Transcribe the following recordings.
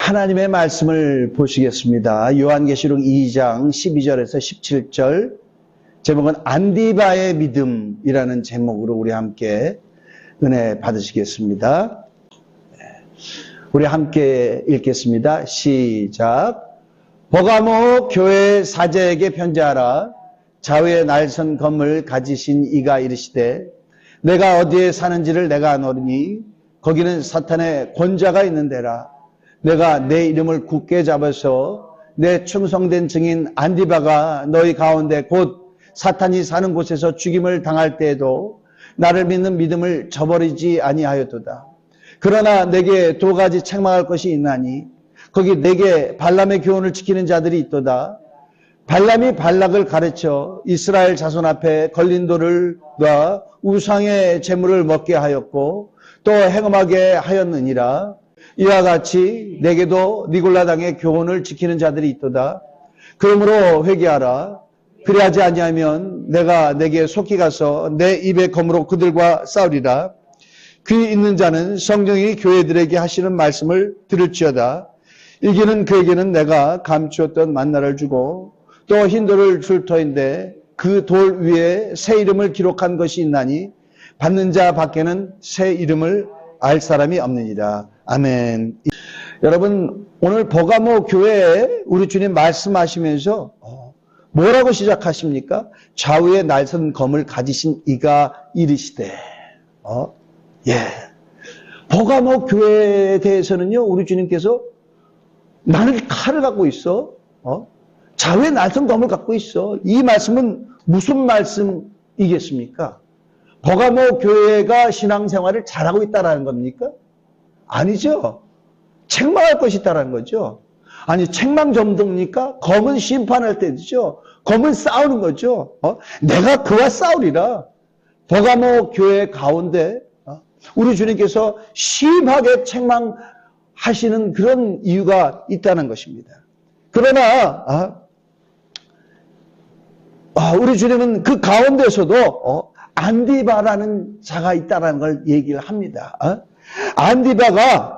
하나님의 말씀을 보시겠습니다. 요한계시록 2장 12절에서 17절, 제목은 안디바의 믿음이라는 제목으로 우리 함께 은혜 받으시겠습니다. 우리 함께 읽겠습니다. 시작. 버가모 교회 사제에게 편지하라. 좌우에 날선 검을 가지신 이가 이르시되 내가 어디에 사는지를 내가 아노니 거기는 사탄의 권자가 있는 데라. 내가 내 이름을 굳게 잡아서 내 충성된 증인 안디바가 너희 가운데 곧 사탄이 사는 곳에서 죽임을 당할 때에도 나를 믿는 믿음을 저버리지 아니하였도다. 그러나 내게 두 가지 책망할 것이 있나니 거기 내게 발람의 교훈을 지키는 자들이 있도다. 발람이 발락을 가르쳐 이스라엘 자손 앞에 걸린 돌을 놔 우상의 제물을 먹게 하였고 또 행음하게 하였느니라. 이와 같이 내게도 니골라 당의 교훈을 지키는 자들이 있도다. 그러므로 회개하라. 그리하지 아니하면 내가 내게 속히 가서 내 입의 검으로 그들과 싸우리라. 귀 있는 자는 성령이 교회들에게 하시는 말씀을 들을지어다. 이기는 그에게는 내가 감추었던 만나를 주고 또 흰 돌을 줄 터인데 그 돌 위에 새 이름을 기록한 것이 있나니 받는 자 밖에는 새 이름을 알 사람이 없느니라. 아멘. 여러분, 오늘 버가모 교회에 우리 주님 말씀하시면서 뭐라고 시작하십니까? 좌우에 날선 검을 가지신 이가 이르시되. 버가모 교회에 대해서는요, 우리 주님께서 나는 칼을 갖고 있어. 좌우에 날선 검을 갖고 있어. 이 말씀은 무슨 말씀이겠습니까? 버가모 교회가 신앙생활을 잘하고 있다는 겁니까? 아니죠. 책망할 것이 있다는 거죠. 아니, 책망 정도입니까? 검은 심판할 때죠. 검은 싸우는 거죠. 내가 그와 싸우리라. 버가모 교회 가운데 우리 주님께서 심하게 책망하시는 그런 이유가 있다는 것입니다. 그러나 우리 주님은 그 가운데서도 안디바라는 자가 있다는 걸 얘기를 합니다. 안디바가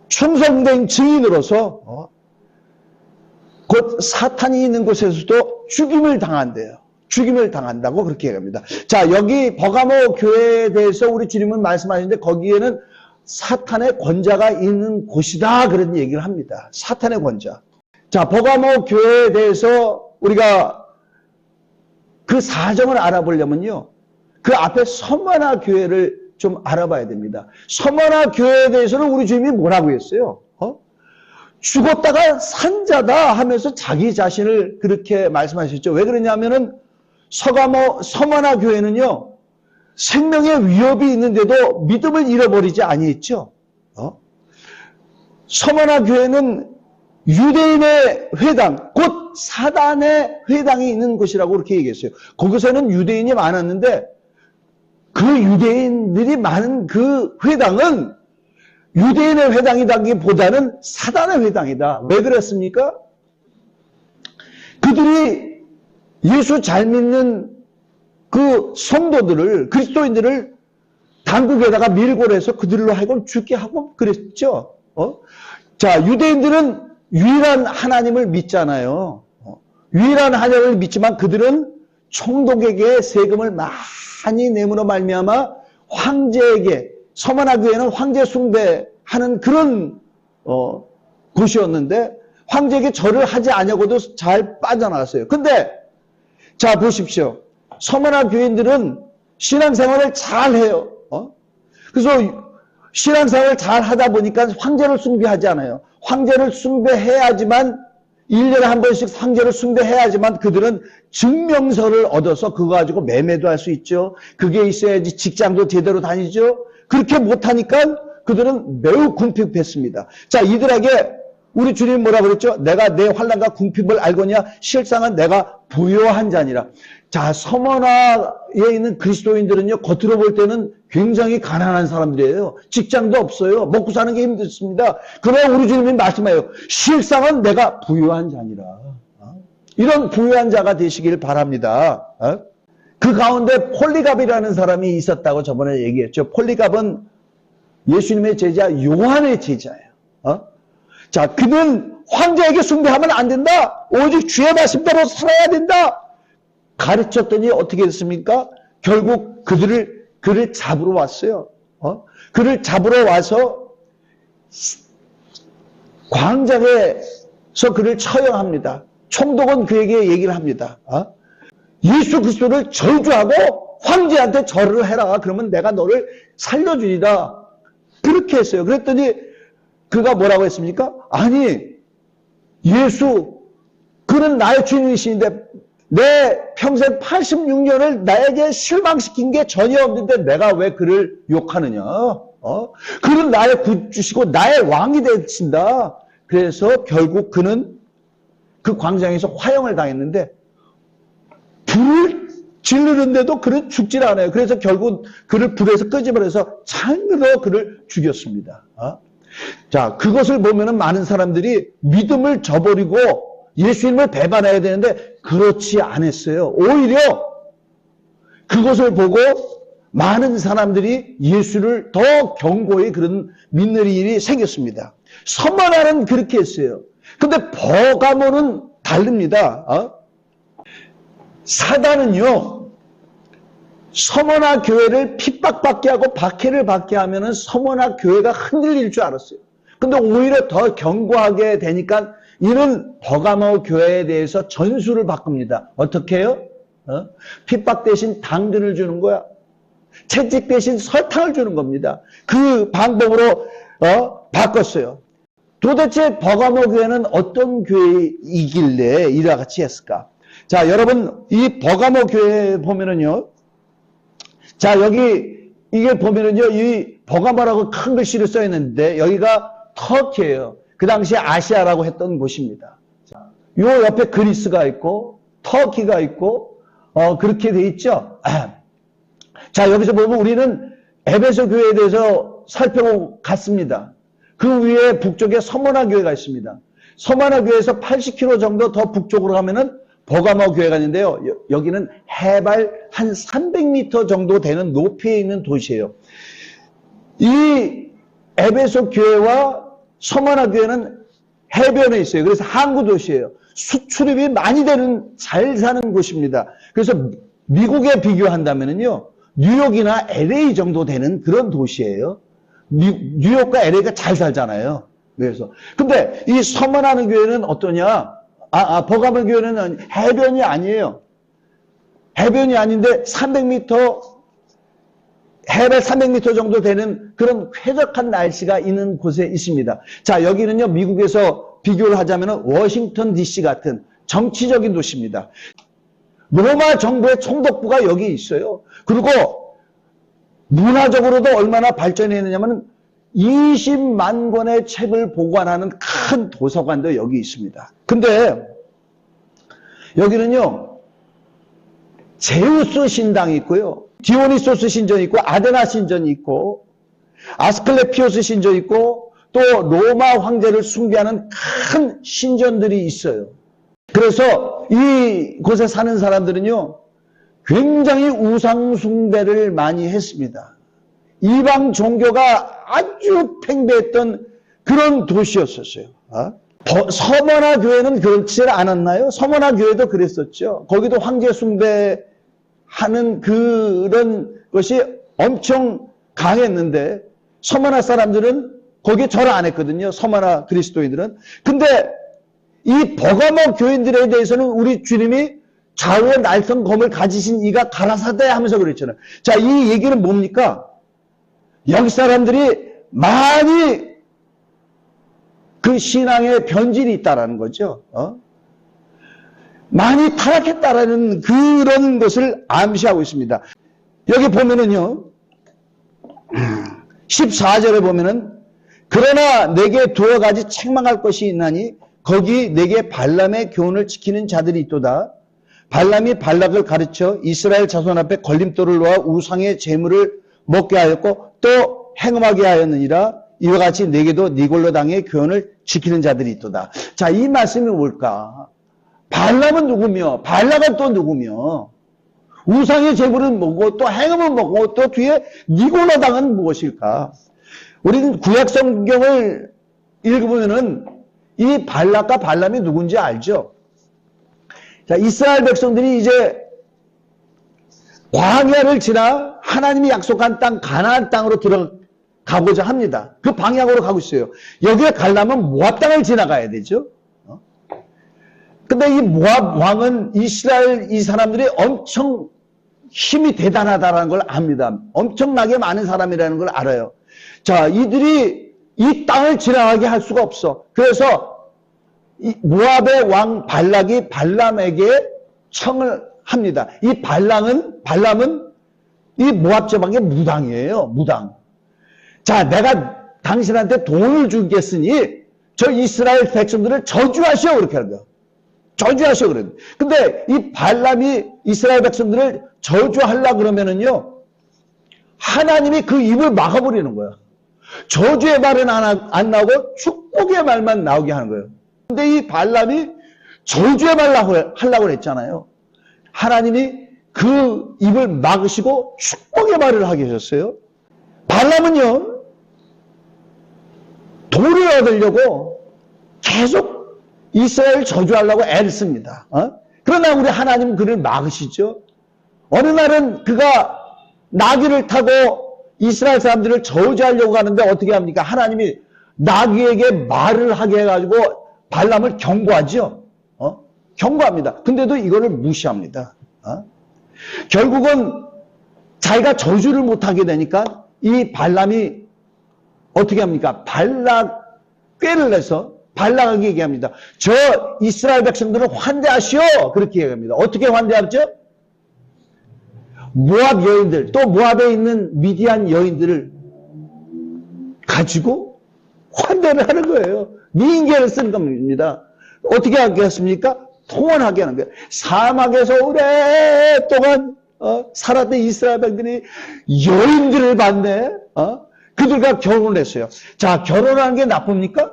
충성된 증인으로서 곧 사탄이 있는 곳에서도 죽임을 당한대요. 죽임을 당한다고 그렇게 얘기합니다. 자, 여기 버가모 교회에 대해서 우리 주님은 말씀하시는데 거기에는 사탄의 권자가 있는 곳이다 그런 얘기를 합니다. 사탄의 권자. 자, 버가모 교회에 대해서 우리가 그 사정을 알아보려면요, 그 앞에 서머나 교회를 좀 알아봐야 됩니다. 서머나 교회에 대해서는 우리 주님이 뭐라고 했어요? 죽었다가 산자다 하면서 자기 자신을 그렇게 말씀하셨죠. 왜 그러냐면은 서머나 교회는요, 생명의 위협이 있는데도 믿음을 잃어버리지 아니했죠. 서머나 교회는 유대인의 회당, 곧 사단의 회당이 있는 곳이라고 그렇게 얘기했어요. 거기서는 유대인이 많았는데 그 유대인들이 많은 그 회당은 유대인의 회당이라기보다는 사단의 회당이다. 왜 그랬습니까? 그들이 예수 잘 믿는 그 성도들을, 그리스도인들을 당국에다가 밀고 해서 그들로 하여금 죽게 하고 그랬죠. 자, 유대인들은 유일한 하나님을 믿잖아요. 유일한 하나님을 믿지만 그들은 총독에게 세금을 많이 내므로 말미암아 황제에게, 서머나 교회는 황제 숭배하는 그런 곳이었는데 황제에게 절을 하지 않냐고도 잘 빠져나갔어요. 근데 자, 보십시오. 서머나 교인들은 신앙생활을 잘 해요. 그래서 신앙생활을 잘 하다 보니까 황제를 숭배하지 않아요. 황제를 숭배해야지만 1년에 한 번씩 황제를 숭배해야지만 그들은 증명서를 얻어서 그거 가지고 매매도 할 수 있죠. 그게 있어야지 직장도 제대로 다니죠. 그렇게 못하니까 그들은 매우 궁핍했습니다. 자, 이들에게 우리 주님 뭐라 그랬죠? 내가 내 환난과 궁핍을 알거냐? 실상은 내가 부요한 자니라. 자, 서머나에 있는 그리스도인들은요, 겉으로 볼 때는 굉장히 가난한 사람들이에요. 직장도 없어요. 먹고 사는 게 힘들습니다. 그러나 우리 주님이 말씀해요. 실상은 내가 부요한 자니라. 이런 부요한 자가 되시길 바랍니다. 그 가운데 폴리갑이라는 사람이 있었다고 저번에 얘기했죠. 폴리갑은 예수님의 제자 요한의 제자예요. 자, 그는 황제에게 숭배하면 안 된다. 오직 주의 말씀대로 살아야 된다. 가르쳤더니 어떻게 됐습니까? 결국 그를 잡으러 왔어요. 그를 잡으러 와서 광장에서 그를 처형합니다. 총독은 그에게 얘기를 합니다. 예수 그리스도를 저주하고 황제한테 절을 해라. 그러면 내가 너를 살려주리라. 그렇게 했어요. 그랬더니 그가 뭐라고 했습니까? 아니, 그는 나의 주인이신데 내 평생 86년을 나에게 실망시킨 게 전혀 없는데 내가 왜 그를 욕하느냐? 그는 나의 구주시고 나의 왕이 되신다. 그래서 결국 그는 그 광장에서 화형을 당했는데 불을 지르는데도 그는 죽질 않아요. 그래서 결국 그를 불에서 끄집어내서 창으로 그를 죽였습니다. 자, 그것을 보면은 많은 사람들이 믿음을 저버리고 예수님을 배반해야 되는데 그렇지 않았어요. 오히려 그것을 보고 많은 사람들이 예수를 더 견고히 그런 믿는 일이 생겼습니다. 서머나는 그렇게 했어요. 근데 버가모는 다릅니다. 사단은요, 서머나 교회를 핍박받게 하고 박해를 받게 하면은 서머나 교회가 흔들릴 줄 알았어요. 근데 오히려 더 견고하게 되니까 이는 버가모 교회에 대해서 전술을 바꿉니다. 어떻게 해요? 핍박 대신 당근을 주는 거야. 채찍 대신 설탕을 주는 겁니다. 그 방법으로 바꿨어요. 도대체 버가모 교회는 어떤 교회이길래 이와 같이 했을까? 자, 여러분, 이 버가모 교회 보면은요, 자, 여기, 이게 보면은요, 이 버가모라고 큰 글씨로 써 있는데, 여기가 터키예요. 그 당시에 아시아라고 했던 곳입니다. 자, 요 옆에 그리스가 있고, 터키가 있고, 그렇게 돼 있죠? 자, 여기서 보면 우리는 에베소 교회에 대해서 살펴보고 갔습니다. 그 위에 북쪽에 서머나 교회가 있습니다. 서머나 교회에서 80km 정도 더 북쪽으로 가면은 버가모 교회가 있는데요. 여기는 해발 한 300m 정도 되는 높이에 있는 도시예요. 이 에베소 교회와 서머나 교회는 해변에 있어요. 그래서 항구 도시예요. 수출입이 많이 되는 잘 사는 곳입니다. 그래서 미국에 비교한다면요, 뉴욕이나 LA 정도 되는 그런 도시예요. 뉴욕과 LA가 잘 살잖아요. 그래서 근데 이 서머나는 교회는 어떠냐? 버가모 교회는 해변이 아니에요. 해변이 아닌데 300m, 해발 300m 정도 되는 그런 쾌적한 날씨가 있는 곳에 있습니다. 자, 여기는요, 미국에서 비교를 하자면 워싱턴 DC 같은 정치적인 도시입니다. 로마 정부의 총독부가 여기 있어요. 그리고 문화적으로도 얼마나 발전했느냐면 20만 권의 책을 보관하는 큰 도서관도 여기 있습니다. 근데 여기는요, 제우스 신당이 있고요, 디오니소스 신전이 있고, 아데나 신전이 있고, 아스클레피오스 신전이 있고, 또 로마 황제를 숭배하는 큰 신전들이 있어요. 그래서 이곳에 사는 사람들은요, 굉장히 우상 숭배를 많이 했습니다. 이방 종교가 아주 팽배했던 그런 도시였었어요. 서머나 교회는 그렇지 않았나요? 서머나 교회도 그랬었죠. 거기도 황제 숭배하는 그런 것이 엄청 강했는데 서머나 사람들은 거기에 절 안 했거든요. 서머나 그리스도인들은. 근데 이 버가모 교인들에 대해서는 우리 주님이 좌우의 날선 검을 가지신 이가 가라사대 하면서 그랬잖아요. 자, 이 얘기는 뭡니까? 여기 사람들이 많이 그 신앙에 변질이 있다라는 거죠. 많이 타락했다라는 그런 것을 암시하고 있습니다. 여기 보면은요, 14절에 보면은, 그러나 내게 두어 가지 책망할 것이 있나니 거기 내게 발람의 교훈을 지키는 자들이 있도다. 발람이 발락을 가르쳐 이스라엘 자손 앞에 걸림돌을 놓아 우상의 재물을 먹게 하였고 또 행음하게 하였느니라. 이와 같이 내게도 니골로 당의 교훈을 지키는 자들이 있도다. 자, 이 말씀이 뭘까? 발람은 누구며 발락은 또 누구며 우상의 재물을 먹고 또 행음을 먹고 또 뒤에 니골로 당은 무엇일까? 우리는 구약 성경을 읽으면은 이 발락과 발람이 누군지 알죠? 자, 이스라엘 백성들이 이제 광야를 지나 하나님이 약속한 땅 가나안 땅으로 들어가고자 합니다. 그 방향으로 가고 있어요. 여기에 가려면 모압 땅을 지나가야 되죠. 근데 이 모압 왕은 이스라엘 이 사람들이 엄청 힘이 대단하다는 걸 압니다. 엄청나게 많은 사람이라는 걸 알아요. 자, 이들이 이 땅을 지나가게 할 수가 없어. 그래서 이 모압의 왕 발락이 발람에게 청을 합니다. 이 발람은 이 모압 지방의 무당이에요. 무당. 자, 내가 당신한테 돈을 주겠으니 저 이스라엘 백성들을 저주하시오. 그렇게 하는 거야. 저주하시오. 그래. 근데 이 발람이 이스라엘 백성들을 저주하려고 그러면은요, 하나님이 그 입을 막아버리는 거야. 저주의 말은 안 나오고 축복의 말만 나오게 하는 거예요. 근데 이 발람이 저주의 말 하려고 했잖아요. 하나님이 그 입을 막으시고 축복의 말을 하게 하셨어요. 발람은요, 돈을 얻으려고 계속 이스라엘을 저주하려고 애를 씁니다. 그러나 우리 하나님은 그를 막으시죠. 어느 날은 그가 나귀를 타고 이스라엘 사람들을 저주하려고 하는데 어떻게 합니까? 하나님이 나귀에게 말을 하게 해가지고 발람을 경고하죠. 경고합니다. 근데도 이거를 무시합니다. 결국은 자기가 저주를 못하게 되니까 이 발람이 어떻게 합니까? 발락 꾀를 내서 발락에게 얘기합니다. 저 이스라엘 백성들을 환대하시오. 그렇게 얘기합니다. 어떻게 환대하죠? 모압 여인들, 또 모압에 있는 미디안 여인들을 가지고 환대를 하는 거예요. 미인계를 쓰는 겁니다. 어떻게 하겠습니까? 통원하게 하는 거예요. 사막에서 오랫동안 살았던 이스라엘 백성들이 여인들을 봤네. 그들과 결혼을 했어요. 자, 결혼하는 게 나쁩니까?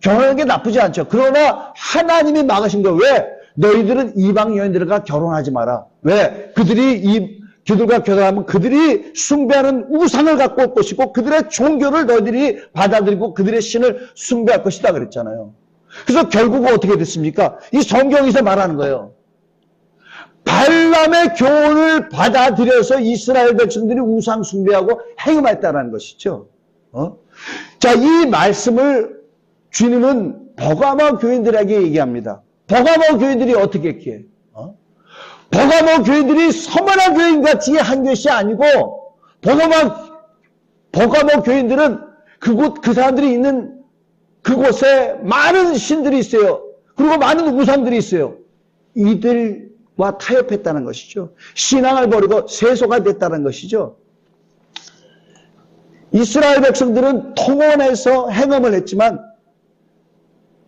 결혼하는 게 나쁘지 않죠. 그러나 하나님이 막으신 거예요. 왜? 너희들은 이방 여인들과 결혼하지 마라. 왜? 그들과 결혼하면 그들이 숭배하는 우상을 갖고 올 것이고 그들의 종교를 너희들이 받아들이고 그들의 신을 숭배할 것이다 그랬잖아요. 그래서 결국은 어떻게 됐습니까? 이 성경에서 말하는 거예요. 발람의 교훈을 받아들여서 이스라엘 백성들이 우상 숭배하고 행음했다는 것이죠. 자, 이 말씀을 주님은 버가모 교인들에게 얘기합니다. 버가모 교인들이 어떻게 했기에? 버가모 교인들이 서머나 교인같이 한 것이 아니고 버가모 교인들은 그 사람들이 있는 그곳에 많은 신들이 있어요. 그리고 많은 우상들이 있어요. 이들과 타협했다는 것이죠. 신앙을 버리고 세속화 됐다는 것이죠. 이스라엘 백성들은 통원해서 행음을 했지만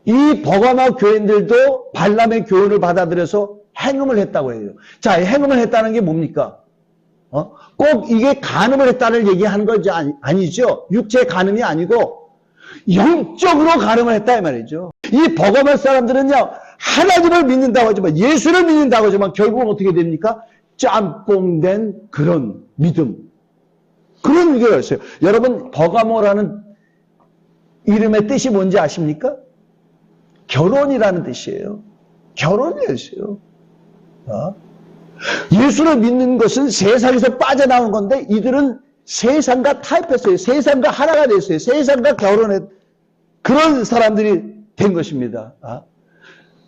이 버가모 교인들도 발람의 교훈을 받아들여서 행음을 했다고 해요. 자, 행음을 했다는 게 뭡니까? 꼭 이게 간음을 했다는 얘기하는 것이 아니죠. 육체 간음이 아니고 영적으로 간음을 했다 이 말이죠. 이 버가모 사람들은요, 하나님을 믿는다고 하지만 예수를 믿는다고 하지만 결국은 어떻게 됩니까? 짬뽕된 그런 믿음. 그런 믿음이었어요. 여러분, 버가모라는 이름의 뜻이 뭔지 아십니까? 결혼이라는 뜻이에요. 결혼이었어요. 예수를 믿는 것은 세상에서 빠져나온 건데 이들은 세상과 타협했어요. 세상과 하나가 됐어요. 세상과 결혼했 그런 사람들이 된 것입니다.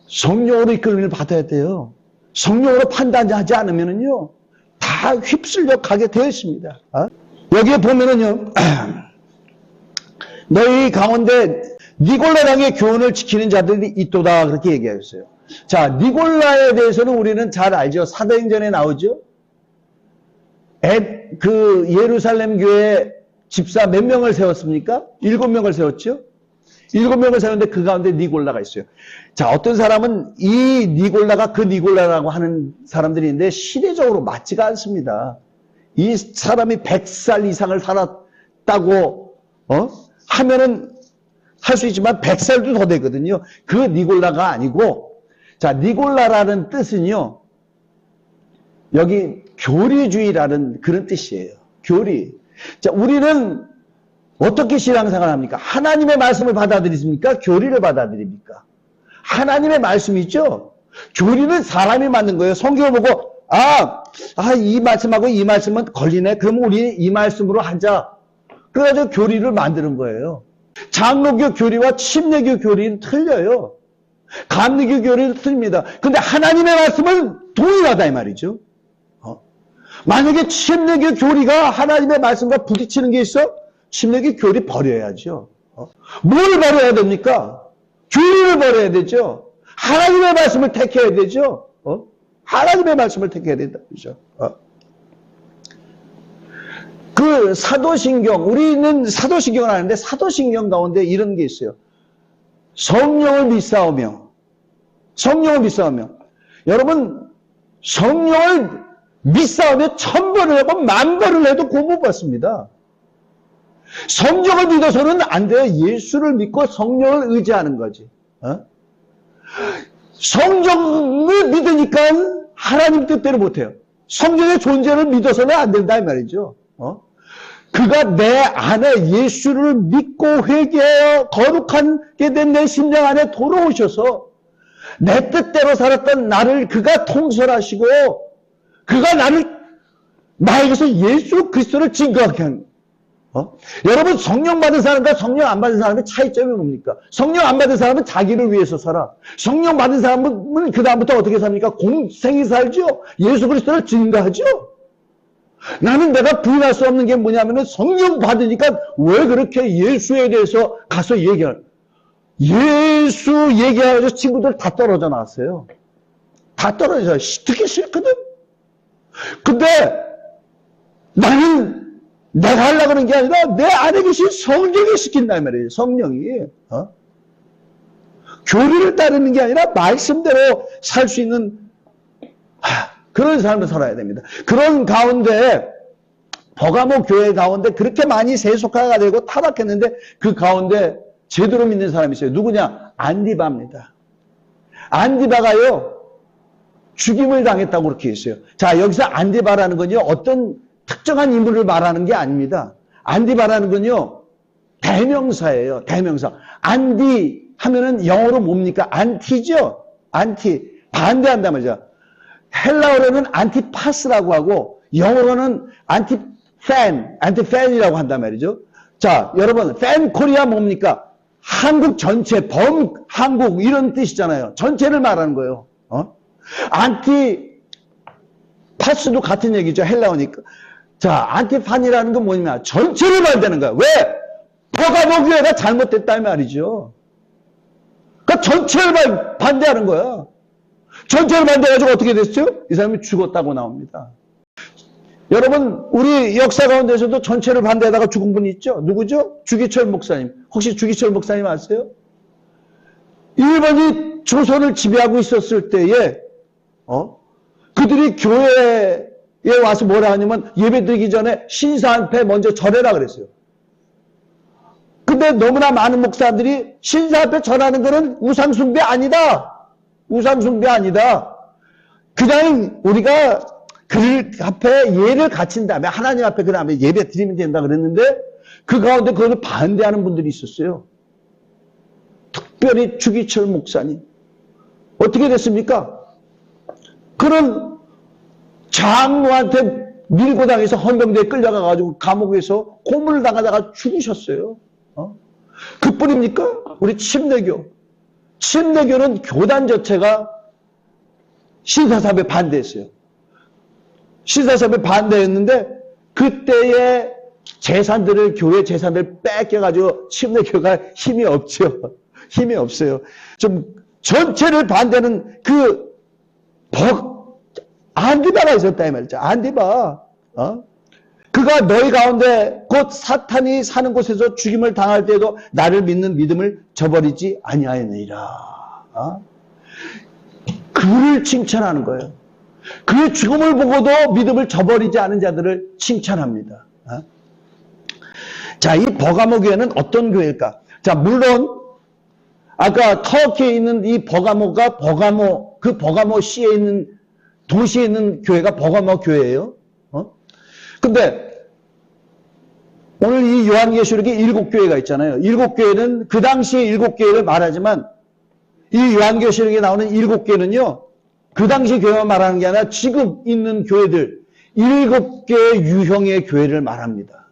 성령으로 이끌림을 받아야 돼요. 성령으로 판단하지 않으면요 다 휩쓸려 가게 되어 있습니다. 여기에 보면은요 너희 가운데 니골라당의 교훈을 지키는 자들이 있도다 그렇게 얘기하셨어요. 자, 니골라에 대해서는 우리는 잘 알죠. 사도행전에 나오죠. 예루살렘 교회 집사 몇 명을 세웠습니까? 7명을 세웠죠. 7명을 세웠는데 그 가운데 니골라가 있어요. 자, 어떤 사람은 이 니골라가 그 니골라라고 하는 사람들이 있는데 시대적으로 맞지가 않습니다. 이 사람이 100살 이상을 살았다고 하면은 할 수 있지만 100살도 더 되거든요. 그 니골라가 아니고, 자, 니골라라는 뜻은요, 여기 교리주의라는 그런 뜻이에요. 교리. 자, 우리는 어떻게 신앙생활 합니까? 하나님의 말씀을 받아들이십니까? 교리를 받아들입니까? 하나님의 말씀이 있죠? 교리는 사람이 만든 거예요. 성경을 보고, 이 말씀하고 이 말씀은 걸리네. 그럼 우리 이 말씀으로 하자. 그래가지고 교리를 만드는 거예요. 장로교 교리와 침례교 교리는 틀려요. 감리교 교리는 틀립니다. 근데 하나님의 말씀은 동일하다 이 말이죠. 만약에 침례교 교리가 하나님의 말씀과 부딪히는 게 있어? 침례교 교리 버려야죠. 뭘 버려야 됩니까? 교리를 버려야 되죠. 하나님의 말씀을 택해야 되죠. 하나님의 말씀을 택해야 된다. 그죠? 그 사도신경, 우리는 사도신경을 아는데 사도신경 가운데 이런 게 있어요. 성령을 믿사오며, 여러분, 성령을 믿사오며 1000번을 하고 10,000번을 해도 고문 받습니다. 성령을 믿어서는 안 돼요. 예수를 믿고 성령을 의지하는 거지. 성령을 믿으니까 하나님 뜻대로 못해요. 성령의 존재를 믿어서는 안 된다 이 말이죠. 그가 내 안에 예수를 믿고 회개하여 거룩하게 된 내 심령 안에 돌아오셔서 내 뜻대로 살았던 나를 그가 통솔하시고 그가 나에게서 예수 그리스도를 증거하게 하는 여러분 성령 받은 사람과 성령 안 받은 사람의 차이점이 뭡니까? 성령 안 받은 사람은 자기를 위해서 살아. 성령 받은 사람은 그 다음부터 어떻게 삽니까? 공생이 살죠. 예수 그리스도를 증거하죠. 나는 내가 부인할 수 없는 게 뭐냐면은 성령 받으니까 왜 그렇게 예수에 대해서 가서 예수 얘기하면서 친구들 다 떨어져 나왔어요. 다 떨어져. 듣기 싫거든. 근데 나는 내가 하려고 하는 게 아니라 내 안에 계신 성령이 시킨다 이 말이에요. 성령이. 교리를 따르는 게 아니라 말씀대로 살 수 있는 그런 삶을 살아야 됩니다. 그런 가운데 버가모 교회 가운데 그렇게 많이 세속화가 되고 타락했는데 그 가운데 제대로 믿는 사람이 있어요. 누구냐? 안디바입니다. 안디바가요. 죽임을 당했다고 그렇게 있어요. 자, 여기서 안디바라는 건요. 어떤 특정한 인물을 말하는 게 아닙니다. 안디바라는 건요. 대명사예요. 대명사. 안디 하면은 영어로 뭡니까? 안티죠. 안티. 반대한단 말이죠. 헬라어로는 안티파스라고 하고 영어로는 안티팬이라고 한단 말이죠. 자, 여러분, 팬 코리아 뭡니까? 한국 전체, 한국 이런 뜻이잖아요. 전체를 말하는 거예요. 안티파스도 같은 얘기죠. 헬라어니까. 자, 안티판이라는 건 뭐냐? 전체를 말하는 거야. 왜? 버가모 교회가 잘못됐다 이 말이죠. 그러니까 전체를 반대하는 거야. 전체를 반대해가지고 어떻게 됐죠? 이 사람이 죽었다고 나옵니다. 여러분, 우리 역사 가운데서도 전체를 반대하다가 죽은 분이 있죠? 누구죠? 주기철 목사님. 혹시 주기철 목사님 아세요? 일본이 조선을 지배하고 있었을 때에, 그들이 교회에 와서 뭐라 하냐면 예배 드리기 전에 신사 앞에 먼저 절해라 그랬어요. 근데 너무나 많은 목사들이 신사 앞에 절하는 거는 우상숭배 아니다. 우상숭배 아니다. 그냥 우리가 그 앞에 예를 갖춘 다음에 하나님 앞에 그 다음에 예배 드리면 된다 그랬는데 그 가운데 그걸 반대하는 분들이 있었어요. 특별히 주기철 목사님. 어떻게 됐습니까? 그런 장로한테 밀고 당해서 헌병대에 끌려가가지고 감옥에서 고문을 당하다가 죽으셨어요. 그뿐입니까? 우리 침례교. 침례교는 교단 자체가 신사참에 반대했어요. 신사참에 반대했는데 그때의 재산들을 교회 재산들을 뺏겨가지고 침례교가 힘이 없죠. 힘이 없어요. 좀 전체를 반대하는 그 안디바가 있었다 이 말이죠. 안디바. 그가 너희 가운데 곧 사탄이 사는 곳에서 죽임을 당할 때에도 나를 믿는 믿음을 저버리지 아니하였느니라. 그를 칭찬하는 거예요. 그의 죽음을 보고도 믿음을 저버리지 않은 자들을 칭찬합니다. 자, 이 버가모 교회는 어떤 교회일까? 자, 물론 아까 터키에 있는 이 버가모가 그 버가모 시에 있는 도시에 있는 교회가 버가모 교회예요. 근데 오늘 이 요한계시록에 7교회가 있잖아요. 7교회는 그 당시에 7교회를 말하지만 이 요한계시록에 나오는 7교회는요. 그 당시 교회만 말하는 게 아니라 지금 있는 교회들 7개의 유형의 교회를 말합니다.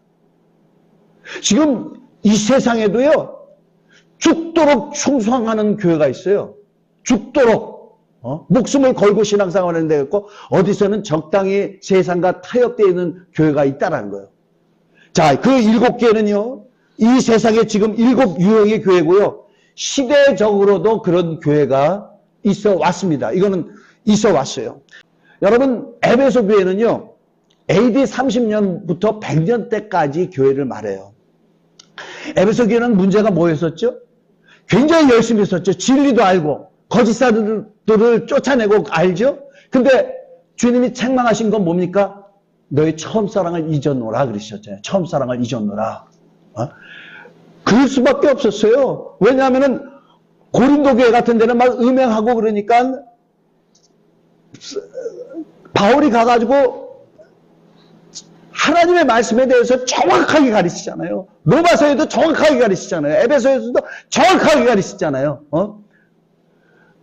지금 이 세상에도요. 죽도록 충성하는 교회가 있어요. 죽도록 목숨을 걸고 신앙생활하는 데가 있고 어디서는 적당히 세상과 타협되어 있는 교회가 있다는 거예요. 자, 그 7개는요. 이 세상에 지금 7 유형의 교회고요. 시대적으로도 그런 교회가 있어 왔습니다. 이거는 있어 왔어요. 여러분, 에베소 교회는요. AD 30년부터 100년 때까지 교회를 말해요. 에베소 교회는 문제가 뭐였었죠? 굉장히 열심히 했었죠. 진리도 알고 거짓사들을 쫓아내고 알죠? 근데 주님이 책망하신 건 뭡니까? 너의 처음 사랑을 잊어놓으라 그러셨잖아요. 처음 사랑을 잊어놓으라. 그럴 수밖에 없었어요. 왜냐하면은 고린도 교회 같은 데는 막 음행하고 그러니까 바울이 가가지고 하나님의 말씀에 대해서 정확하게 가르치잖아요. 로마서에도 정확하게 가르치잖아요. 에베소에서도 정확하게 가르치잖아요.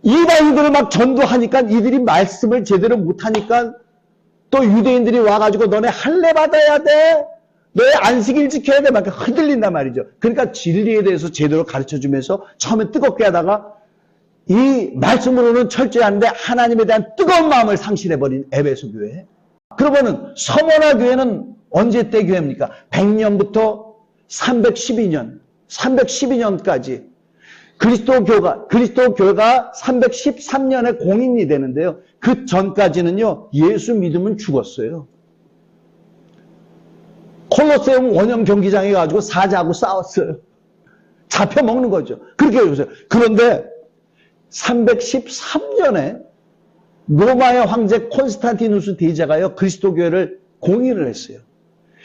이방인들을 막 전도하니까 이들이 말씀을 제대로 못하니까 또 유대인들이 와가지고 너네 할례 받아야 돼. 너의 안식일 지켜야 돼. 막 흔들린단 말이죠. 그러니까 진리에 대해서 제대로 가르쳐주면서 처음에 뜨겁게 하다가 이 말씀으로는 철저한데 하나님에 대한 뜨거운 마음을 상실해버린 에베소 교회. 그러면은 서머나 교회는 언제 때 교회입니까? 100년부터 312년까지 그리스도 교회가 313년에 공인이 되는데요. 그 전까지는요. 예수 믿으면 죽었어요. 콜로세움 원형 경기장에 가지고 사자하고 싸웠어요. 잡혀먹는 거죠. 그렇게 해보세요. 그런데 313년에 로마의 황제 콘스탄티누스 대제가요. 그리스도 교회를 공인을 했어요.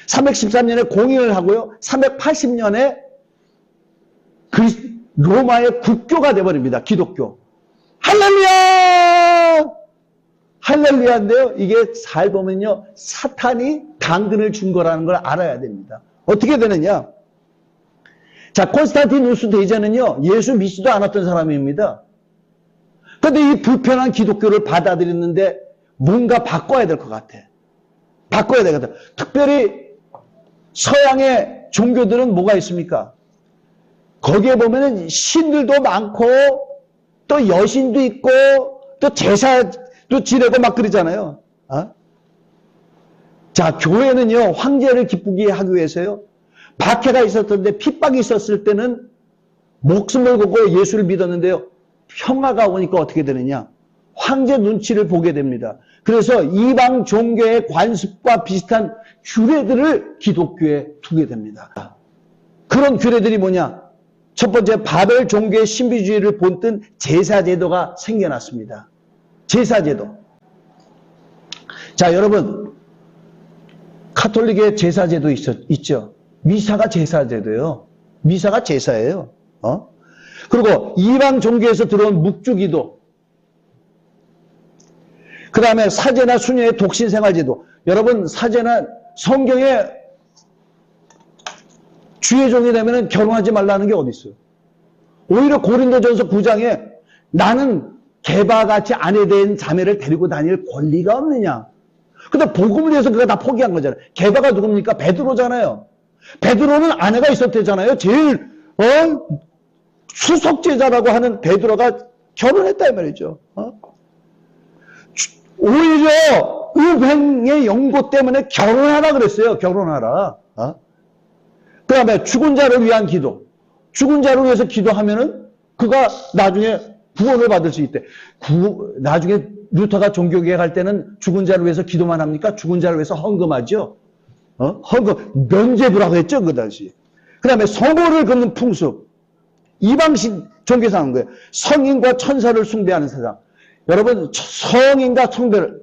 313년에 공인을 하고요. 380년에 로마의 국교가 되어버립니다. 기독교. 할렐루야! 할렐루야인데요. 이게 잘 보면요. 사탄이 당근을 준 거라는 걸 알아야 됩니다. 어떻게 되느냐? 자, 콘스탄티누스 대제는요. 예수 믿지도 않았던 사람입니다. 그런데 이 불편한 기독교를 받아들였는데 뭔가 바꿔야 될 것 같아. 바꿔야 되거든. 특별히 서양의 종교들은 뭐가 있습니까? 거기에 보면은 신들도 많고 또 여신도 있고 또 제사도 지내고 막 그러잖아요. 자, 교회는요. 황제를 기쁘게 하기 위해서요. 박해가 있었던데 핍박이 있었을 때는 목숨을 걸고 예수를 믿었는데요. 평화가 오니까 어떻게 되느냐? 황제 눈치를 보게 됩니다. 그래서 이방 종교의 관습과 비슷한 규례들을 기독교에 두게 됩니다. 그런 규례들이 뭐냐? 첫 번째, 바벨 종교의 신비주의를 본뜬 제사제도가 생겨났습니다. 제사제도. 자, 여러분, 카톨릭의 제사제도 있죠? 미사가 제사제도예요. 미사가 제사예요. 그리고 이방 종교에서 들어온 묵주기도, 그 다음에 사제나 수녀의 독신생활제도. 여러분, 사제나 성경에 주의 종이 되면 결혼하지 말라는 게 어디 있어요? 오히려 고린도전서 9장에 나는 게바같이 아내된 자매를 데리고 다닐 권리가 없느냐? 근데 복음을 위해서 그가 다 포기한 거잖아요. 게바가 누굽니까? 베드로잖아요. 베드로는 아내가 있었대잖아요. 제일 수석제자라고 하는 베드로가 결혼했다 이 말이죠. 오히려 음행의 연고 때문에 결혼하라 그랬어요. 결혼하라. 그 다음에 죽은 자를 위한 기도. 죽은 자를 위해서 기도하면은 그가 나중에 구원을 받을 수 있대. 나중에 루터가 종교개혁 할 때는 죽은 자를 위해서 기도만 합니까? 죽은 자를 위해서 헌금하죠. 헌금, 면죄부라고 했죠, 그 당시. 그 다음에 성호를 걷는 풍습. 이방신 종교에서 하는 거예요. 성인과 천사를 숭배하는 세상. 여러분, 성인과 성배를.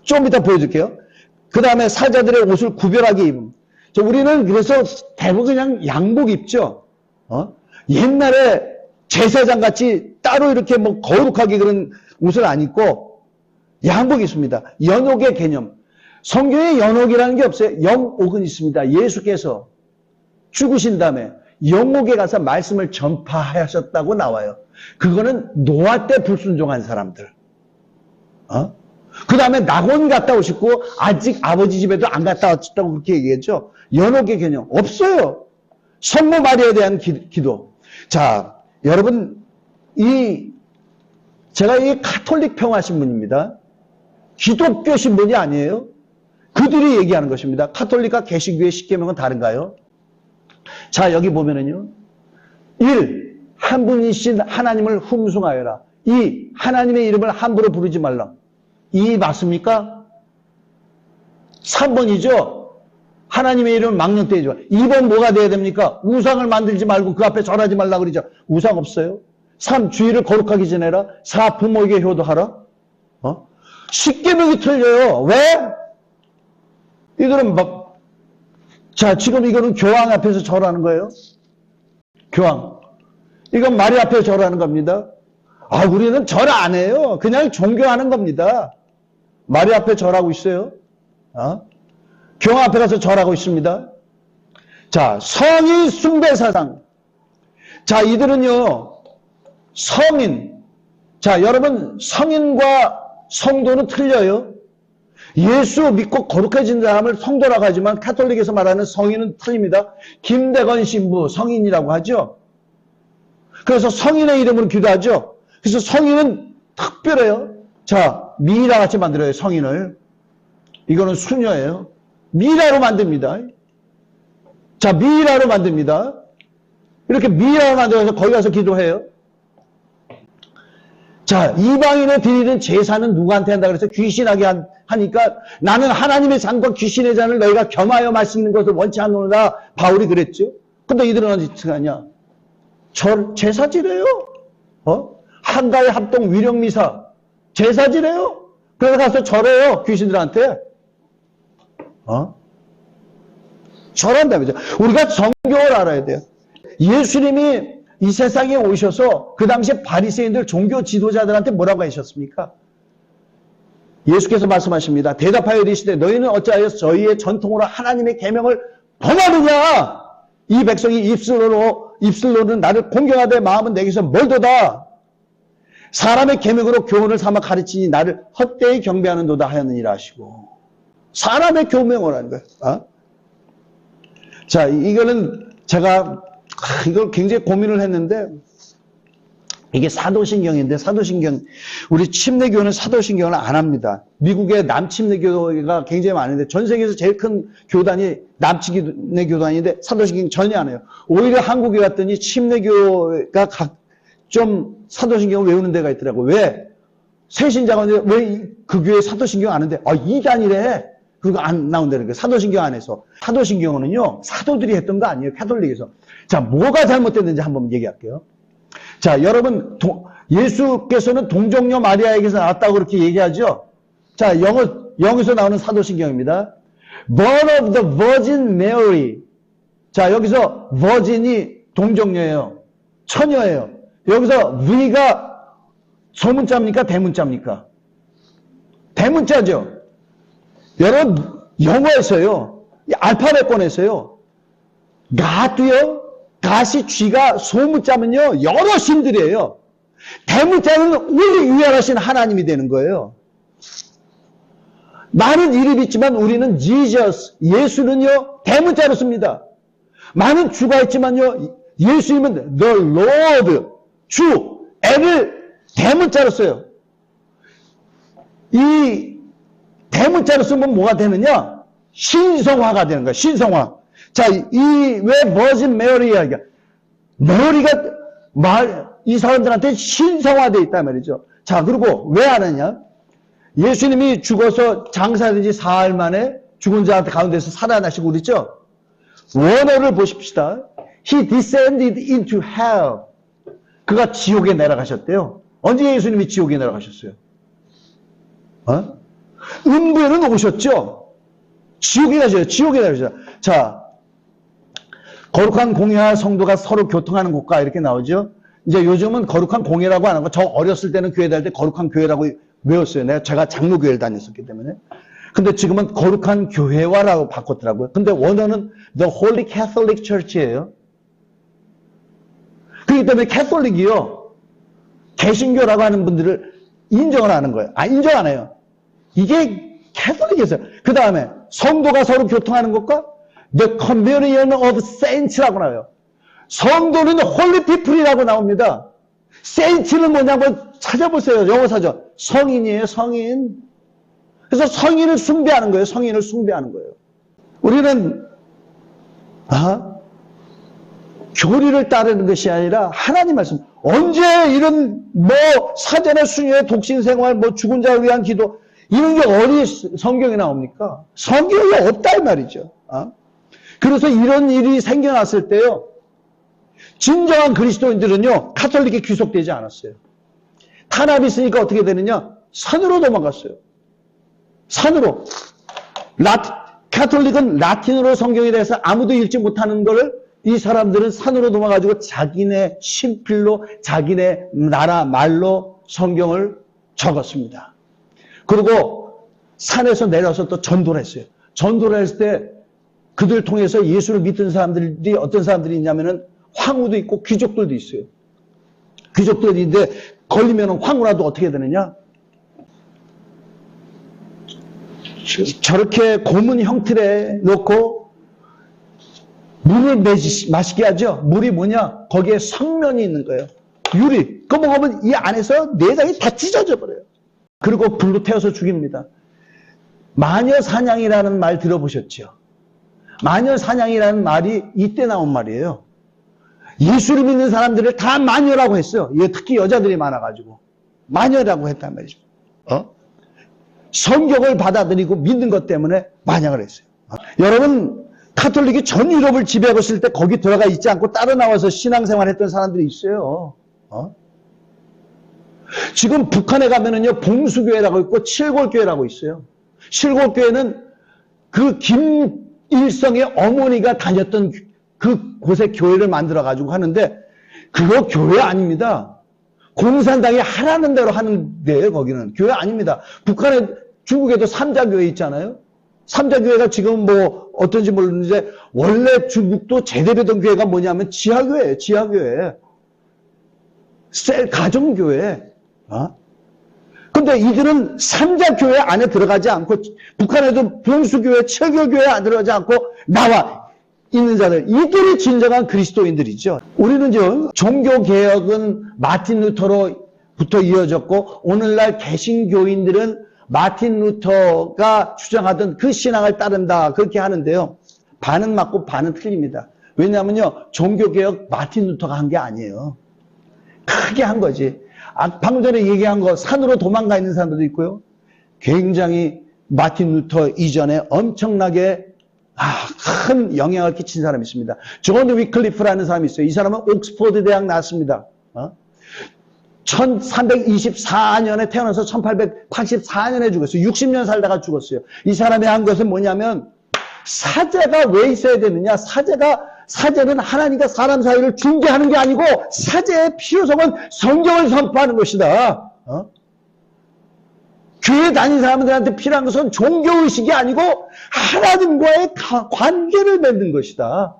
좀 이따 보여줄게요. 그 다음에 사자들의 옷을 구별하게 입음. 우리는 그래서 대부분 그냥 양복 입죠. 옛날에 제사장 같이 따로 이렇게 뭐 거룩하게 그런 옷을 안 입고 양복 입습니다. 연옥의 개념. 성경에 연옥이라는 게 없어요. 영옥은 있습니다. 예수께서 죽으신 다음에 영옥에 가서 말씀을 전파하셨다고 나와요. 그거는 노아 때 불순종한 사람들. 그 다음에 낙원 갔다 오셨고 아직 아버지 집에도 안 갔다 왔다고 그렇게 얘기했죠. 연옥의 개념 없어요. 성모 마리아에 대한 기도. 자, 여러분 제가 이 가톨릭 평하신 분입니다. 기독교 신분이 아니에요. 그들이 얘기하는 것입니다. 가톨릭과 개신교의 십계명은 다른가요? 자, 여기 보면은요. 1. 한 분이신 하나님을 흠숭하여라. 2. 하나님의 이름을 함부로 부르지 말라. 2 맞습니까? 3번이죠. 하나님의 이름을 망령되지 마. 2번 뭐가 돼야 됩니까? 우상을 만들지 말고 그 앞에 절하지 말라 그러죠. 우상 없어요. 3. 주의를 거룩하게 지내라. 4. 부모에게 효도하라. 십계명이 틀려요. 왜? 이들은 자, 지금 이거는 교황 앞에서 절하는 거예요. 교황. 이건 마리아 앞에서 절하는 겁니다. 우리는 절 안 해요. 그냥 종교하는 겁니다. 마리아 앞에 절하고 있어요. 교황 앞에 가서 절하고 있습니다. 자, 성인 숭배 사상. 자, 이들은요, 성인. 자, 여러분, 성인과 성도는 틀려요. 예수 믿고 거룩해진 사람을 성도라고 하지만 가톨릭에서 말하는 성인은 틀립니다. 김대건 신부 성인이라고 하죠. 그래서 성인의 이름으로 기도하죠. 그래서 성인은 특별해요. 자, 미이라 같이 만들어요. 성인을. 이거는 수녀예요. 미이라로 만듭니다. 자, 미이라로 만듭니다. 이렇게 미이라로 만들어서 거기 가서 기도해요. 자, 이방인의 드리는 제사는 누구한테 한다 그래서 귀신하게 하니까 나는 하나님의 잔과 귀신의 잔을 너희가 겸하여 마시는 것을 원치 않노라. 바울이 그랬죠. 근데 이들은 어디 가냐? 제사지래요. 한가위 합동 위령미사 제사지래요. 그래서 가서 절해요. 귀신들한테. 절한다면서. 우리가 정교를 알아야 돼요. 예수님이 이 세상에 오셔서 그 당시에 바리새인들 종교 지도자들한테 뭐라고 하셨습니까? 예수께서 말씀하십니다. 대답하여 이르시되 너희는 어찌하여 저희의 전통으로 하나님의 계명을 범하느냐? 이 백성이 입술로는 나를 공경하되 마음은 내게서 멀도다. 사람의 계명으로 교훈을 삼아 가르치니 나를 헛되이 경배하는도다 하였느니라 하시고. 사람의 교명을 하는 거예요. 자, 이거는 제가 이걸 굉장히 고민을 했는데 이게 사도신경인데 우리 침례교는 사도신경을 안 합니다. 미국의 남침례교가 굉장히 많은데 전 세계에서 제일 큰 교단이 남침례교단인데 사도신경 전혀 안 해요. 오히려 한국에 갔더니 침례교가 좀 사도신경을 외우는 데가 있더라고요. 왜? 새신자가 왜 그 교회 사도신경 아는데 이단이래. 그리고 안 나온다는 거예요. 사도신경 안에서. 사도신경은요 사도들이 했던 거 아니에요. 가톨릭에서. 자, 뭐가 잘못됐는지 한번 얘기할게요. 자, 여러분, 예수께서는 동정녀 마리아에게서 나왔다고 그렇게 얘기하죠? 자, 영어에서 나오는 사도신경입니다. Born of the Virgin Mary. 자, 여기서 virgin이 동정녀예요. 처녀예요. 여기서 V가 소문자입니까? 대문자입니까? 대문자죠. 여러분, 영어에서요, 알파벳권에서요, 갓도요, 갓이 쥐가 소문자면요, 여러 신들이에요. 대문자는 우리 유일하신 하나님이 되는 거예요. 많은 이름이 있지만 우리는 Jesus, 예수는요, 대문자로 씁니다. 많은 주가 있지만요, 예수님은 The Lord, 주, L을 대문자로 써요. 이 대문자로 쓰면 뭐가 되느냐? 신성화가 되는 거야, 신성화. 자, 왜 버진 메리야? 메리가 이 사람들한테 신성화되어 있단 말이죠. 자, 그리고 왜 하느냐? 예수님이 죽어서 장사된 지 4일 만에 죽은 자한테 가운데서 살아나시고 그랬죠? 원어를 보십시다. He descended into hell. 그가 지옥에 내려가셨대요. 언제 예수님이 지옥에 내려가셨어요? 음부에는 오셨죠? 지옥에 가셨어요. 지옥에 내려가셨어요. 자, 거룩한 공예와 성도가 서로 교통하는 곳가 이렇게 나오죠? 이제 요즘은 거룩한 공예라고 안 하고 저 어렸을 때는 교회 다닐 때 거룩한 교회라고 외웠어요. 제가 장로교회를 다녔었기 때문에. 근데 지금은 거룩한 교회화라고 바꿨더라고요. 근데 원어는 The Holy Catholic Church예요. 그렇기 때문에 캐톨릭이요, 개신교라고 하는 분들을 인정을 하는 거예요. 인정 안 해요. 이게 캐톨릭이었어요. 그 다음에 성도가 서로 교통하는 것과 The Communion of Saints라고 나와요. 성도는 Holy People이라고 나옵니다. Saints는 뭐냐고 찾아보세요. 영어 사전. 성인이에요, 성인. 그래서 성인을 숭배하는 거예요. 성인을 숭배하는 거예요. 우리는 교리를 따르는 것이 아니라 하나님 말씀. 언제 이런 사전의 순위의 독신생활, 죽은 자를 위한 기도, 이런 게 어디 성경에 나옵니까? 성경에 없다 이 말이죠. 그래서 이런 일이 생겨났을 때요, 진정한 그리스도인들은요, 카톨릭에 귀속되지 않았어요. 탄압이 있으니까 어떻게 되느냐? 산으로 도망갔어요. 산으로. 카톨릭은 라틴어로 성경에 대해서 아무도 읽지 못하는 걸 이 사람들은 산으로 도망가지고 자기네 신필로, 자기네 나라 말로 성경을 적었습니다. 그리고 산에서 내려서 또 전도를 했어요. 전도를 했을 때 그들 통해서 예수를 믿던 사람들이 어떤 사람들이 있냐면은 황후도 있고 귀족들도 있어요. 귀족들이 있는데 걸리면 황후라도 어떻게 되느냐? 저렇게 고문 형틀에 놓고 물을 마시게 하죠. 물이 뭐냐? 거기에 성면이 있는 거예요. 유리. 그거 먹으면 이 안에서 내장이 다 찢어져 버려요. 그리고 불로 태워서 죽입니다. 마녀 사냥이라는 말 들어보셨죠? 마녀 사냥이라는 말이 이때 나온 말이에요. 예수를 믿는 사람들을 다 마녀라고 했어요. 특히 여자들이 많아가지고 마녀라고 했단 말이죠. 성경을 받아들이고 믿는 것 때문에 만약을 했어요. 여러분, 카톨릭이 전 유럽을 지배하고 있을 때 거기 들어가 있지 않고 따로 나와서 신앙생활 했던 사람들이 있어요. 지금 북한에 가면은요, 봉수교회라고 있고 칠골교회라고 있어요. 칠골교회는 그 김일성의 어머니가 다녔던 그 곳에 교회를 만들어가지고 하는데, 그거 교회 아닙니다. 공산당이 하라는 대로 하는 데예요, 거기는. 교회 아닙니다. 북한에, 중국에도 삼자교회 있잖아요. 삼자교회가 지금 어떤지 모르는데, 원래 중국도 제대로된 교회가 뭐냐면 지하교회예요, 지하교회. 가정교회. 근데 이들은 삼자교회 안에 들어가지 않고, 북한에도 봉수교회, 칠교교회 안에 들어가지 않고 나와 있는 자들, 이들이 진정한 그리스도인들이죠. 우리는요, 종교개혁은 마틴 루터로부터 이어졌고, 오늘날 개신교인들은 마틴 루터가 주장하던 그 신앙을 따른다, 그렇게 하는데요. 반은 맞고 반은 틀립니다. 왜냐하면요, 종교개혁 마틴 루터가 한 게 아니에요. 크게 한 거지. 방금 전에 얘기한 거, 산으로 도망가 있는 사람들도 있고요. 굉장히 마틴 루터 이전에 엄청나게 큰 영향을 끼친 사람이 있습니다. 존 위클리프라는 사람이 있어요. 이 사람은 옥스퍼드 대학 나왔습니다. 1324년에 태어나서 1884년에 죽었어요. 60년 살다가 죽었어요. 이 사람이 한 것은 뭐냐면, 사제가 왜 있어야 되느냐? 사제는 하나님과 사람 사이를 중재하는 게 아니고, 사제의 필요성은 성경을 선포하는 것이다. 교회 다니는 사람들한테 필요한 것은 종교의식이 아니고 하나님과의 관계를 맺는 것이다.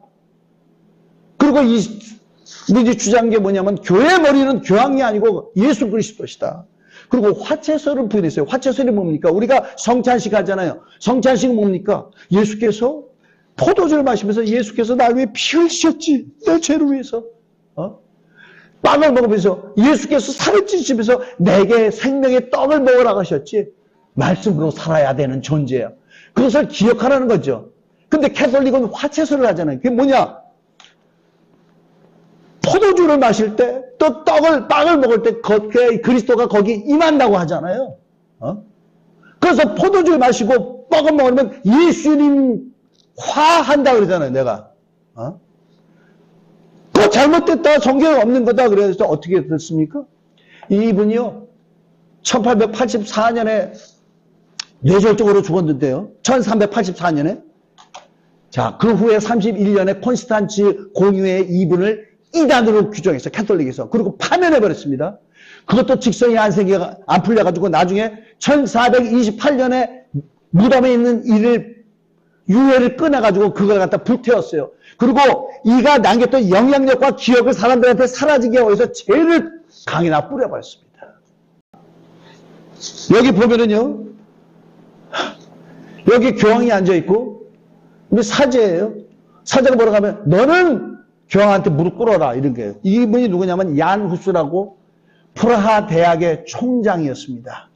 그리고 우리 주장한 게 뭐냐면, 교회 머리는 교황이 아니고 예수 그리스도시다. 그리고 화채설을 부인했어요. 화채설이 뭡니까? 우리가 성찬식 하잖아요. 성찬식은 뭡니까? 예수께서 포도주를 마시면서 예수께서 나 위해 피 흘리셨지. 내 죄를 위해서. 빵을 먹으면서 예수께서 살을 찌시면서 내게 생명의 떡을 먹으라고 하셨지. 말씀으로 살아야 되는 존재예요. 그것을 기억하라는 거죠. 근데 캐톨릭은 화채설을 하잖아요. 그게 뭐냐? 포도주를 마실 때, 또 빵을 먹을 때 그리스도가 거기 임한다고 하잖아요. 그래서 포도주를 마시고 떡을 먹으면 예수님 화한다고 그러잖아요, 내가. 그거 잘못됐다, 성경에 없는 거다, 그래서 어떻게 됐습니까? 이분이요, 1884년에 뇌졸중으로 죽었는데요. 1384년에. 자, 그 후에 31년에 콘스탄츠 공유의 이분을 이단으로 규정했어요, 캐톨릭에서. 그리고 파면해버렸습니다. 그것도 직성이 안 풀려가지고 나중에 1428년에 무덤에 있는 이를 유해를 꺼내가지고 그걸 갖다 불태웠어요. 그리고 이가 남겼던 영향력과 기억을 사람들한테 사라지게 하기 위해서 죄를 강에다 뿌려버렸습니다. 여기 보면은요, 여기 교황이 앉아있고, 근데 사제예요. 사제가 뭐라고 하면, 너는 교황한테 무릎 꿇어라. 이런 거예요. 이분이 누구냐면, 얀 후스라고 프라하 대학의 총장이었습니다.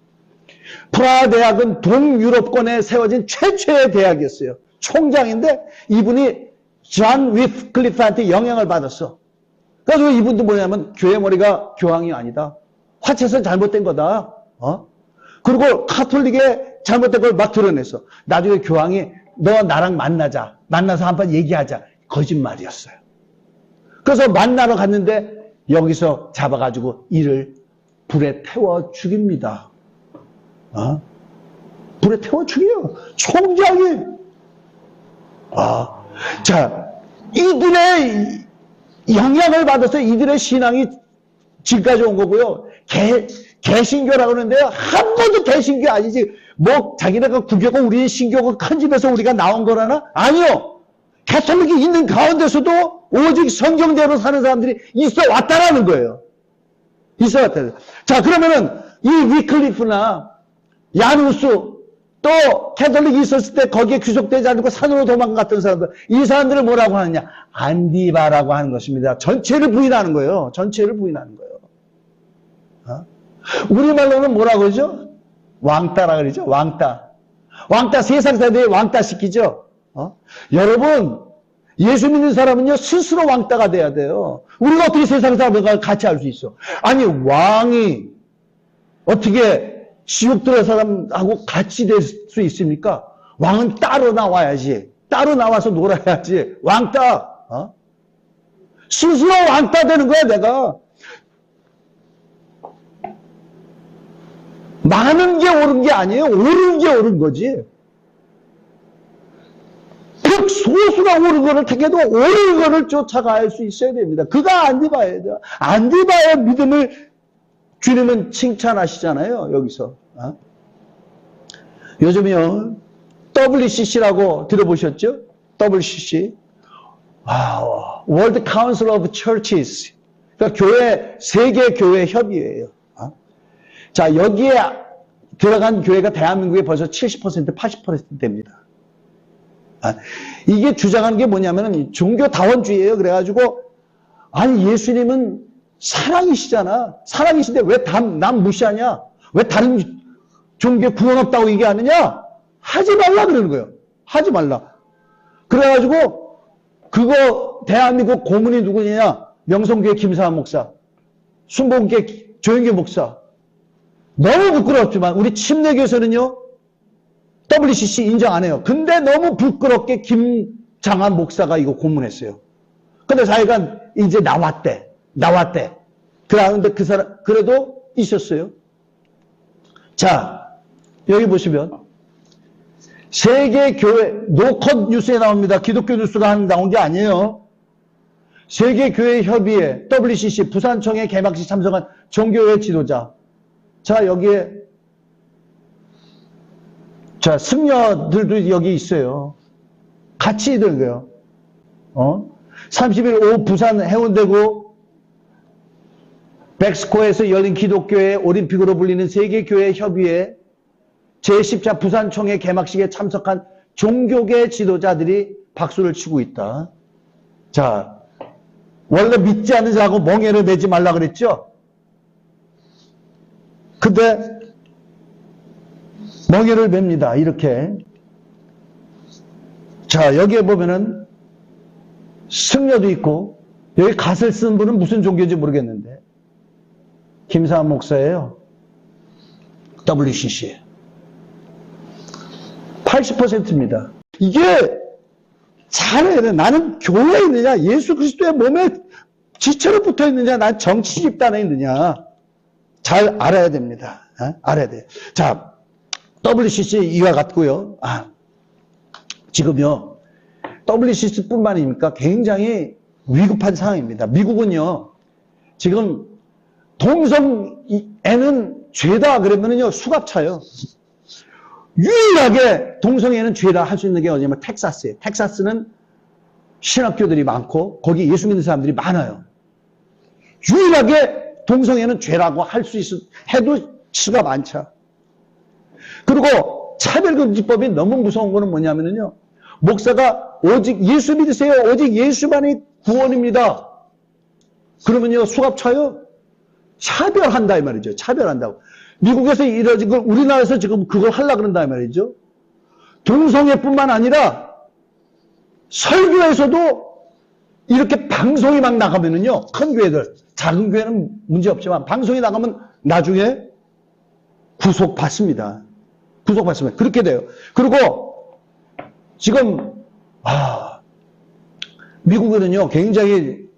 프라하 대학은 동유럽권에 세워진 최초의 대학이었어요. 총장인데, 이분이 존 위클리프한테 영향을 받았어. 그래서 이분도 뭐냐면, 교회 머리가 교황이 아니다. 화채에서 잘못된 거다. 그리고 카톨릭의 잘못된 걸 막 드러냈어. 나중에 교황이 너 나랑 만나자. 만나서 한번 얘기하자. 거짓말이었어요. 그래서 만나러 갔는데 여기서 잡아가지고 이를 불에 태워 죽입니다. 불에 태워 죽여요. 총장이. 자, 이들의 영향을 받아서 이들의 신앙이 지금까지 온 거고요. 개신교라고 하는데요. 한 번도 개신교 아니지. 뭐 자기네가 구교고 우리 신교가 큰 집에서 우리가 나온 거라나? 아니요. 가톨릭이 있는 가운데서도 오직 성경대로 사는 사람들이 있어 왔다라는 거예요. 있어 왔다. 자, 그러면은 이 위클리프나 야누스 또 가톨릭이 있었을 때 거기에 귀속되지 않고 산으로 도망갔던 사람들, 이 사람들을 뭐라고 하느냐? 안디바라고 하는 것입니다. 전체를 부인하는 거예요. 전체를 부인하는 거예요. 우리말로는 뭐라고 그러죠? 왕따라 그러죠? 왕따. 왕따, 세상 사람들이 왕따 시키죠? 여러분, 예수 믿는 사람은요, 스스로 왕따가 돼야 돼요. 우리가 어떻게 세상 사람들과 같이 할 수 있어? 아니, 왕이 어떻게 지옥 들어간 사람하고 같이 될 수 있습니까? 왕은 따로 나와야지. 따로 나와서 놀아야지. 왕따. 스스로 왕따 되는 거야, 내가. 많은 게 옳은 게 아니에요. 옳은 게 옳은 거지. 극소수가 옳은 거를 택해도 옳은 거를 쫓아갈 수 있어야 됩니다. 그가 안디바예요. 안디바의 믿음을 주님은 칭찬하시잖아요. 여기서. 요즘요. WCC라고 들어보셨죠? WCC. World Council of Churches. 그러니까 세계 교회 협의회예요. 자, 여기에 들어간 교회가 대한민국에 벌써 70%, 80% 됩니다. 이게 주장하는 게 뭐냐면은 종교다원주의예요. 그래가지고, 아니, 예수님은 사랑이시잖아. 사랑이신데 왜 남 무시하냐? 왜 다른 종교에 구원 없다고 얘기하느냐? 하지 말라 그러는 거예요. 하지 말라. 그래가지고, 그거 대한민국 고문이 누구냐? 명성교회 김사한 목사, 순복음교회 조영기 목사. 너무 부끄럽지만 우리 침례교에서는요. WCC 인정 안 해요. 근데 너무 부끄럽게 김장한 목사가 이거 고문했어요. 근데 자기가 이제 나왔대. 그런데 그 사람 그래도 있었어요. 자, 여기 보시면 세계교회 노컷 뉴스에 나옵니다. 기독교 뉴스가 나온 게 아니에요. 세계교회 협의회 WCC 부산청의 개막식 참석한 종교회 지도자. 자, 여기에, 자, 승려들도 여기 있어요. 같이 있는 거예요. 30일 오후 부산 해운대구 백스코에서 열린 기독교회 올림픽으로 불리는 세계교회 협의회 제10차 부산총회 개막식에 참석한 종교계 지도자들이 박수를 치고 있다. 자, 원래 믿지 않는 자하고 멍해를 내지 말라 그랬죠? 근데 멍에를 맵니다. 이렇게. 자, 여기에 보면은 승려도 있고 여기 갓을 쓴 분은 무슨 종교인지 모르겠는데 김사한 목사예요. WCC 80%입니다. 이게 잘해야 돼. 나는 교회에 있느냐 예수 그리스도의 몸에 지체로 붙어 있느냐 난 정치 집단에 있느냐 잘 알아야 됩니다. 알아야 돼요. 자, WCC 이와 같고요. 지금요, WCC 뿐만 아니니까 굉장히 위급한 상황입니다. 미국은요, 지금 동성애는 죄다 그러면은요, 수갑차요. 유일하게 동성애는 죄다 할 수 있는 게 어디냐면 텍사스예요. 텍사스는 신학교들이 많고 거기 예수 믿는 사람들이 많아요. 유일하게 동성애는 죄라고 할 수 해도 수가 많죠. 그리고 차별금지법이 너무 무서운 거는 뭐냐면요. 목사가 오직 예수 믿으세요. 오직 예수만이 구원입니다. 그러면요, 수갑 차요? 차별한다, 이 말이죠. 차별한다고. 미국에서 이러진 걸 우리나라에서 지금 그걸 하려고 그런다, 이 말이죠. 동성애뿐만 아니라 설교에서도 이렇게 방송이 막 나가면은요, 큰 교회들, 작은 교회는 문제 없지만 방송이 나가면 나중에 구속받습니다. 구속받습니다. 그렇게 돼요. 그리고 지금, 미국에는요, 굉장히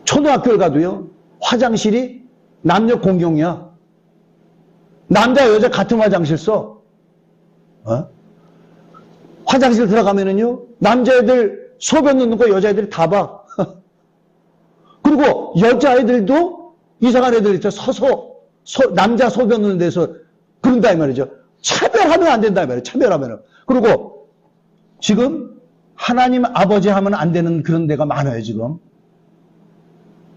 초등학교를 가도요, 화장실이 남녀 공용이야. 남자, 여자 같은 화장실 써. 화장실 들어가면은요, 남자애들 소변 넣는 거 여자애들이 다 봐. 그리고 여자애들도 이상한 애들 있죠. 서서, 남자 소변 넣는 데서 그런다, 이 말이죠. 차별하면 안 된다, 이 말이에요. 차별하면은. 그리고 지금 하나님 아버지 하면 안 되는 그런 데가 많아요, 지금.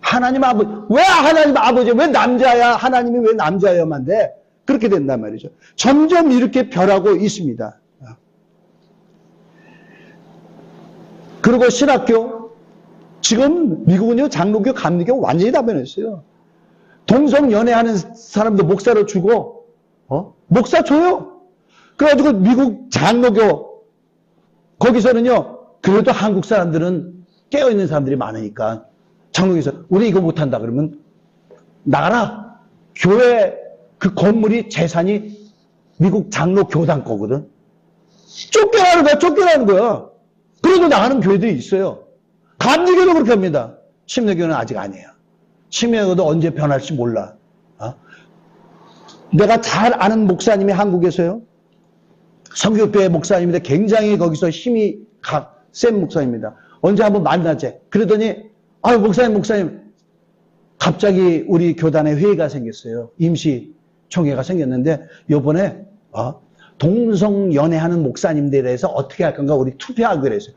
하나님 아버지, 왜 하나님 아버지, 왜 남자야? 하나님이 왜 남자야만 돼? 그렇게 된단 말이죠. 점점 이렇게 변하고 있습니다. 그리고 신학교, 지금 미국은요, 장로교, 감리교 완전히 다 변했어요. 동성 연애하는 사람도 목사로 주고, 목사 줘요. 그래가지고 미국 장로교, 거기서는요, 그래도 한국 사람들은 깨어있는 사람들이 많으니까, 장로교에서, 우리 이거 못한다 그러면, 나가라! 교회, 그 건물이 재산이 미국 장로 교단 거거든. 쫓겨나는 거야, 쫓겨나는 거야. 그래도 나가는 교회들이 있어요. 감리교도 그렇게 합니다. 침례교는 아직 아니에요. 침례교도 언제 변할지 몰라. 내가 잘 아는 목사님이 한국에서요. 성교교회 목사님인데 굉장히 거기서 힘이 센 목사입니다. 언제 한번 만나재. 그러더니 목사님 갑자기 우리 교단에 회의가 생겼어요. 임시 총회가 생겼는데 요번에 동성 연애하는 목사님들에 대해서 어떻게 할 건가 우리 투표하기로 그랬어요.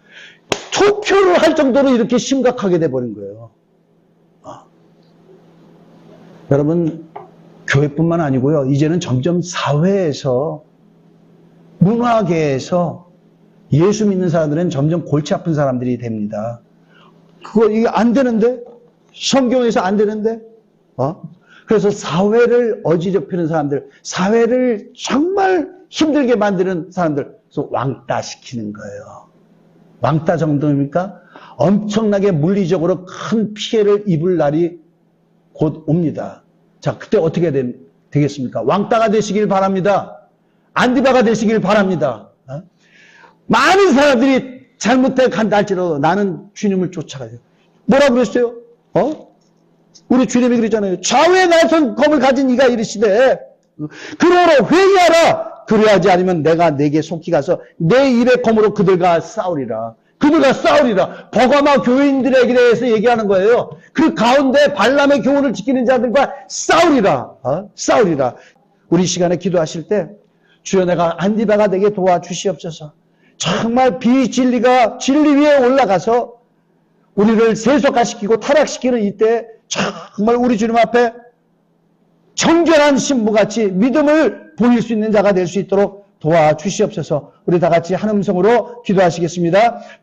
투표를 할 정도로 이렇게 심각하게 돼버린 거예요. 여러분, 교회뿐만 아니고요. 이제는 점점 사회에서, 문화계에서 예수 믿는 사람들은 점점 골치 아픈 사람들이 됩니다. 이게 안 되는데? 성경에서 안 되는데? 그래서 사회를 어지럽히는 사람들, 사회를 정말 힘들게 만드는 사람들, 그래서 왕따시키는 거예요. 왕따 정도입니까? 엄청나게 물리적으로 큰 피해를 입을 날이 곧 옵니다. 자, 그때 어떻게 되겠습니까? 왕따가 되시길 바랍니다. 안디바가 되시길 바랍니다. 많은 사람들이 잘못해 간다 할지라도 나는 주님을 쫓아가요. 뭐라 그랬어요? 우리 주님이 그러잖아요. 좌우에 날선 검을 가진 이가 이르시되 그러므로 회개하라. 그래야지 않으면 내가 내게 속히 가서 내 입의 검으로 그들과 싸우리라. 그들과 싸우리라. 버가마 교인들에게 대해서 얘기하는 거예요. 그 가운데 발람의 교훈을 지키는 자들과 싸우리라. 싸우리라. 우리 시간에 기도하실 때 주여 내가 안디바가 되게 도와주시옵소서. 정말 비진리가 진리 위에 올라가서 우리를 세속화시키고 타락시키는 이때 정말 우리 주님 앞에 정결한 신부같이 믿음을 보일 수 있는 자가 될 수 있도록 도와주시옵소서. 우리 다 같이 한 음성으로 기도하시겠습니다.